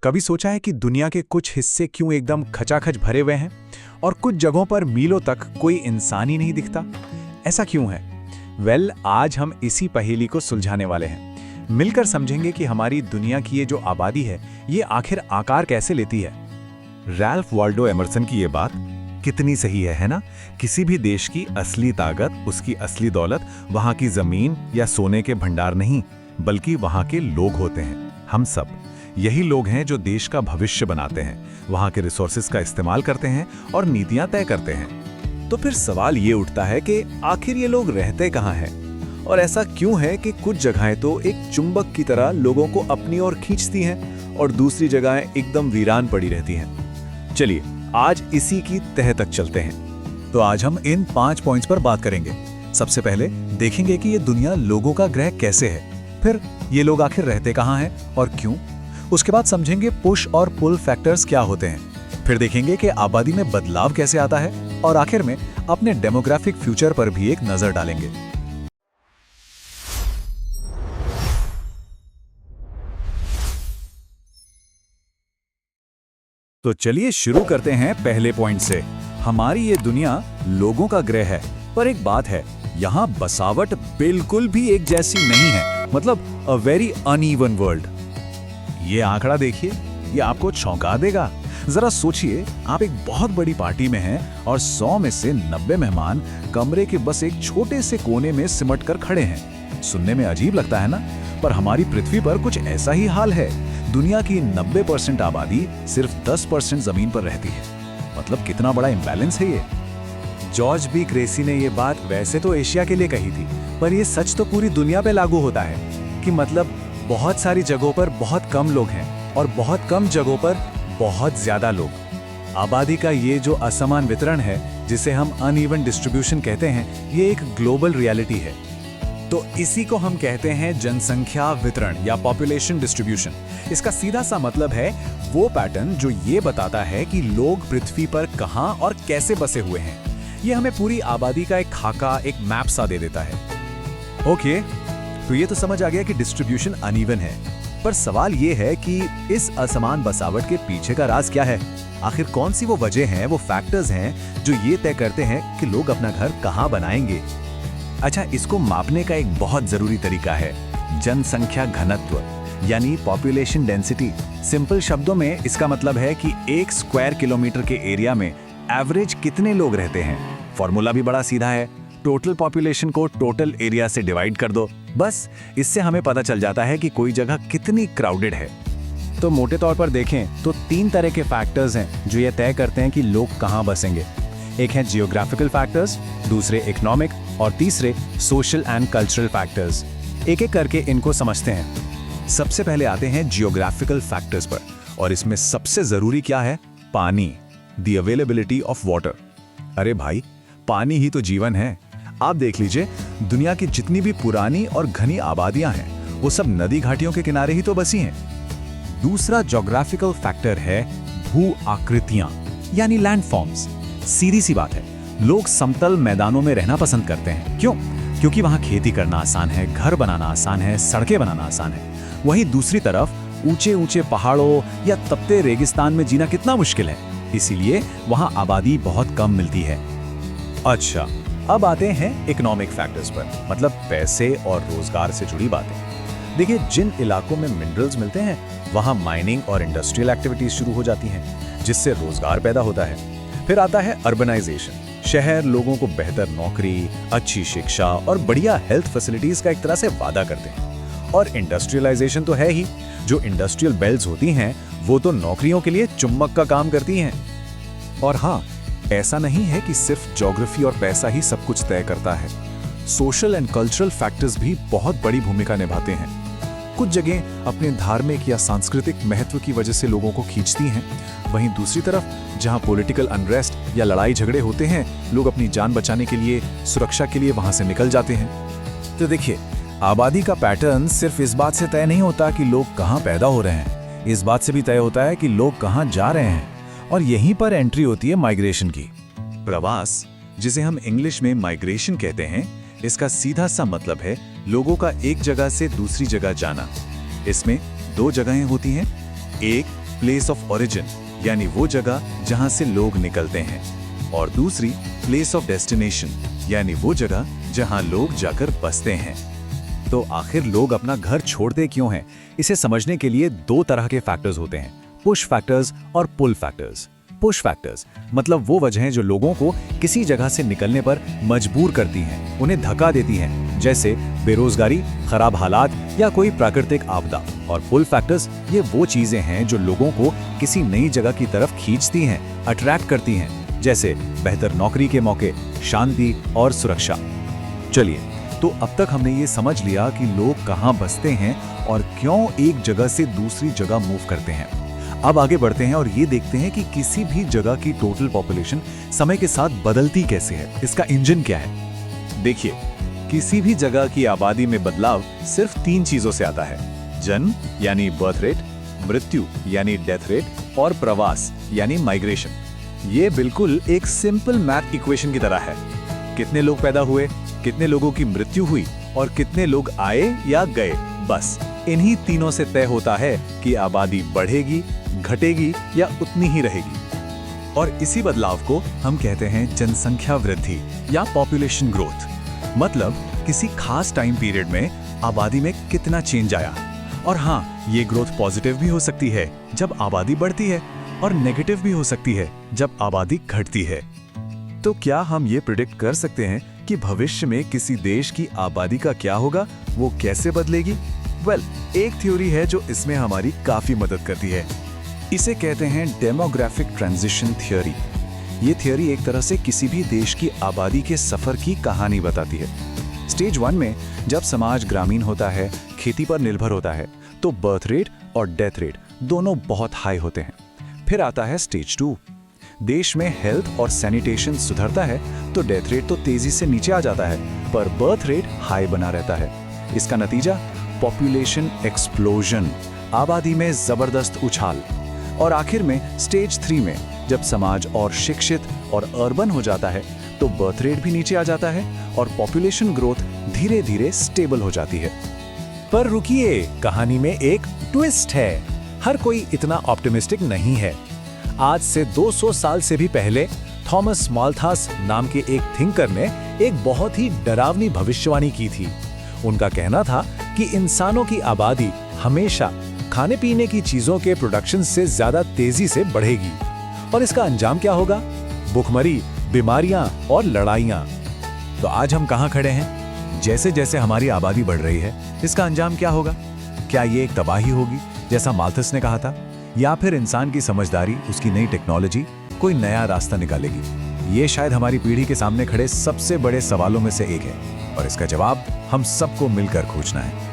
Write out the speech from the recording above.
कभी सोचा है कि दुनिया के कुछ हिस्से क्यों एकदम खचाखच भरे हुए हैं और कुछ जगहों पर मीलों तक कोई इंसान ही नहीं दिखता? ऐसा क्यों है? आज हम इसी पहेली को सुलझाने वाले हैं। मिलकर समझेंगे कि हमारी दुनिया की ये जो आबादी है, ये आखिर आकार कैसे लेती है। रैल्फ वाल्डो एमर्सन की ये बात कितनी सही है ना? किसी भी देश की असली ताकत, उसकी असली दौलत वहाँ की जमीन या सोने के भंडार नहीं, बल्कि वहाँ के लोग होते हैं। हम सब यही लोग हैं जो देश का भविष्य बनाते हैं, वहाँ के रिसोर्सेज का इस्तेमाल करते हैं और नीतियाँ तय करते हैं। तो फिर सवाल ये उठता है कि आखिर ये लोग रहते कहाँ हैं? और ऐसा क्यों है कि कुछ जगहें तो एक चुंबक की तरह लोगों को अपनी ओर खींचती हैं और दूसरी जगहें एकदम वीरान पड़ी रहती हैं? चलिए आज इसी की तह तक चलते हैं। तो आज हम इन 5 पॉइंट्स पर बात करेंगे। सबसे पहले देखेंगे कि ये दुनिया लोगों का ग्रह कैसे है, फिर ये लोग आखिर रहते कहाँ हैं और क्यों। उसके बाद समझेंगे पुश और पुल फैक्टर्स क्या होते हैं, फिर देखेंगे कि आबादी में बदलाव कैसे आता है और आखिर में अपने डेमोग्राफिक फ्यूचर पर भी एक नजर डालेंगे। तो चलिए शुरू करते हैं पहले पॉइंट से। हमारी ये दुनिया लोगों का ग्रह है, पर एक बात है, यहाँ बसावट बिल्कुल भी एक जैसी नहीं है। मतलब अ वेरी अनइवन वर्ल्ड। ये आंकड़ा देखिए, ये आपको चौंका देगा। जरा सोचिए, आप एक बहुत बड़ी पार्टी में हैं और 100 में से 90 मेहमान कमरे के बस एक छोटे से कोने में सिमट कर खड़े हैं। सुनने में अजीब लगता है ना? पर हमारी पृथ्वी पर कुछ ऐसा ही हाल है। दुनिया की 90% आबादी सिर्फ 10% जमीन पर रहती है। मतलब कितना बड़ा इम्बैलेंस है ये। जॉर्ज बी ग्रेसी ने ये बात वैसे तो एशिया के लिए कही थी, पर ये सच तो पूरी दुनिया पे लागू होता है कि मतलब बहुत सारी जगहों पर बहुत कम लोग हैं और बहुत कम जगहों पर बहुत ज्यादा लोग। आबादी का ये जो असमान वितरण है, जिसे हम अनइवन डिस्ट्रीब्यूशन कहते हैं, ये एक ग्लोबल रियलिटी है। तो इसी को हम कहते हैं जनसंख्या वितरण या पॉपुलेशन डिस्ट्रीब्यूशन। इसका सीधा सा मतलब है वो पैटर्न जो ये बताता है कि लोग पृथ्वी पर कहां और कैसे बसे हुए हैं। ये हमें पूरी आबादी का एक खाका, एक मैप सा दे देता है। ओके, तो ये तो समझ आ गया कि डिस्ट्रीब्यूशन अनइवन है, पर सवाल ये है कि इस असमान बसावट के पीछे का राज क्या है? आखिर कौन सी वो वजह हैं, वो फैक्टर्स हैं जो ये तय करते हैं कि लोग अपना घर कहाँ बनाएंगे? अच्छा, इसको मापने का एक बहुत जरूरी तरीका है जनसंख्या घनत्व, यानी पॉपुलेशन डेंसिटी। सिंपल शब्दों में इसका मतलब है कि 1 स्क्वायर किलोमीटर के एरिया में एवरेज कितने लोग रहते हैं। फॉर्मूला भी बड़ा सीधा है, टोटल पॉपुलेशन को टोटल एरिया से डिवाइड कर दो। बस इससे हमें पता चल जाता है कि कोई जगह कितनी क्राउडेड है। तो मोटे तौर पर देखें तो 3 तरह के फैक्टर्स हैं जो ये तय करते हैं कि लोग कहाँ बसेंगे। एक है जियोग्राफिकल फैक्टर्स, दूसरे इकोनॉमिक और तीसरे सोशल एंड कल्चरल फैक्टर्स। एक एक करके इनको समझते हैं। सबसे पहले आते हैं जियोग्राफिकल फैक्टर्स पर, और इसमें सबसे जरूरी क्या है? पानी, द अवेलेबिलिटी ऑफ वाटर। अरे भाई, पानी ही तो जीवन है। आप देख लीजिए, दुनिया की जितनी भी पुरानी और घनी आबादियां हैं, वो सब नदी घाटियों के किनारे ही तो बसी हैं। दूसरा ज्योग्राफिकल फैक्टर है भू आकृतियां, यानी लैंडफॉर्म्स। सीधी सी बात है, लोग समतल मैदानों में रहना पसंद करते हैं। क्यों? क्योंकि वहां खेती करना आसान है, घर बनाना आसान है, सड़कें बनाना आसान है। वहीं दूसरी तरफ ऊंचे ऊंचे पहाड़ों या तपते रेगिस्तान में जीना कितना मुश्किल है, इसीलिए वहां आबादी बहुत कम मिलती है। अच्छा, अब आते हैं इकोनॉमिक फैक्टर्स पर, मतलब पैसे और रोजगार से जुड़ी बातें। देखिए, जिन इलाकों में मिनरल्स मिलते हैं, वहां माइनिंग और इंडस्ट्रियल एक्टिविटीज शुरू हो जाती हैं, जिससे रोजगार पैदा होता है। फिर आता है अर्बनाइजेशन। शहर लोगों को बेहतर नौकरी, अच्छी शिक्षा और बढ़िया हेल्थ फैसिलिटीज का एक तरह से वादा करते हैं। और इंडस्ट्रियलाइजेशन तो है ही। जो इंडस्ट्रियल बेल्ट्स होती हैं, वो तो नौकरियों के लिए चुम्बक का काम करती हैं। और हाँ, ऐसा नहीं है कि सिर्फ ज्योग्राफी और पैसा ही सब कुछ तय करता है। सोशल एंड कल्चरल फैक्टर्स भी बहुत बड़ी भूमिका निभाते हैं। कुछ जगह अपने धार्मिक या सांस्कृतिक महत्व की वजह से लोगों को खींचती हैं, वहीं दूसरी तरफ जहां पॉलिटिकल अनरेस्ट या लड़ाई झगड़े होते हैं, लोग अपनी जान बचाने के लिए, सुरक्षा के लिए वहां से निकल जाते हैं। तो देखिए, आबादी का पैटर्न सिर्फ इस बात से तय नहीं होता कि लोग कहाँ पैदा हो रहे हैं, इस बात से भी तय होता है कि लोग कहाँ जा रहे हैं। और यहीं पर एंट्री होती है माइग्रेशन की। प्रवास, जिसे हम इंग्लिश में माइग्रेशन कहते हैं, इसका सीधा सा मतलब है लोगों का एक जगह से दूसरी जगह जाना। इसमें 2 जगहें होती हैं। एक प्लेस ऑफ ओरिजिन, यानी वो जगह जहां से लोग निकलते हैं, और दूसरी प्लेस ऑफ डेस्टिनेशन, यानी वो जगह जहां लोग जाकर बसते हैं। तो आखिर लोग अपना घर छोड़ते क्यों हैं? इसे समझने के लिए दो तरह के फैक्टर्स होते हैं, पुश फैक्टर्स और पुल फैक्टर्स। पुश फैक्टर्स मतलब वो वजहें जो लोगों को किसी जगह से निकलने पर मजबूर करती हैं, उन्हें धक्का देती हैं, जैसे बेरोजगारी, खराब हालात या कोई प्राकृतिक आपदा। और पुल फैक्टर्स ये वो चीजें हैं जो लोगों को किसी नई जगह की तरफ खींचती हैं, अट्रैक्ट करती हैं, जैसे बेहतर नौकरी के मौके, शांति और सुरक्षा। चलिए, तो अब तक हमने ये समझ लिया कि लोग कहाँ बसते हैं और क्यों एक जगह से दूसरी जगह मूव करते हैं। अब आगे बढ़ते हैं और ये देखते हैं कि किसी भी जगह की टोटल पॉपुलेशन समय के साथ बदलती कैसे है, इसका इंजन क्या है। देखिए, किसी भी जगह की आबादी में बदलाव सिर्फ 3 चीजों से आता है, जन्म यानी बर्थ रेट, मृत्यु यानी डेथ रेट और प्रवास यानी माइग्रेशन। ये बिल्कुल एक सिंपल मैथ इक्वेशन की तरह है। कितने लोग पैदा हुए, कितने लोगों की मृत्यु हुई और कितने लोग आए या गए, बस इन्हीं तीनों से तय होता है कि आबादी बढ़ेगी, घटेगी या उतनी ही रहेगी। और इसी बदलाव को हम कहते हैं जनसंख्या वृद्धि या पॉपुलेशन ग्रोथ। मतलब किसी खास टाइम पीरियड में आबादी में कितना चेंज आया। और हाँ, ये ग्रोथ पॉजिटिव भी हो सकती है जब आबादी बढ़ती है, और नेगेटिव भी हो सकती है जब आबादी घटती है। तो क्या हम ये प्रिडिक्ट कर सकते हैं कि भविष्य में किसी देश की आबादी का क्या होगा, वो कैसे बदलेगी? वेल, एक थ्योरी है जो इसमें हमारी काफी मदद करती है। इसे कहते हैं डेमोग्राफिक ट्रांजिशन थ्योरी। ये थ्योरी एक तरह से किसी भी देश की आबादी के सफर की कहानी बताती है। स्टेज 1 में जब समाज ग्रामीण होता है, खेती पर निर्भर होता है, तो बर्थ रेट और डेथ रेट दोनों बहुत हाई होते हैं। फिर आता है स्टेज 2। देश में हेल्थ और सैनिटेशन सुधरता है तो डेथ रेट तो तेजी से नीचे आ जाता है, पर बर्थ रेट हाई बना रहता है। इसका नतीजा पॉपुलेशन एक्सप्लोजन, आबादी में जबरदस्त उछाल। और आखिर में स्टेज 3 में जब समाज और शिक्षित और अर्बन हो जाता है तो बर्थ रेट भी नीचे आ जाता है और पॉपुलेशन ग्रोथ धीरे धीरे स्टेबल हो जाती है। पर रुकिए, कहानी में एक ट्विस्ट है। हर कोई इतना ऑप्टिमिस्टिक नहीं है। आज से 200 साल से भी पहले थॉमस माल्थस नाम के एक थिंकर ने एक बहुत ही डरावनी भविष्यवाणी की थी। उनका कहना था कि इंसानों की आबादी हमेशा खाने पीने की चीजों के प्रोडक्शन से ज्यादा तेजी से बढ़ेगी, और इसका अंजाम क्या होगा? भुखमरी, बीमारियां और लड़ाइयां। तो आज हम कहां खड़े हैं? जैसे जैसे हमारी आबादी बढ़ रही है, इसका अंजाम क्या होगा? क्या ये एक तबाही होगी जैसा माल्थस ने कहा था, या फिर इंसान की समझदारी, उसकी नई टेक्नोलॉजी कोई नया रास्ता निकालेगी? ये शायद हमारी पीढ़ी के सामने खड़े सबसे बड़े सवालों में से एक है, और इसका जवाब हम सबको मिलकर खोजना है।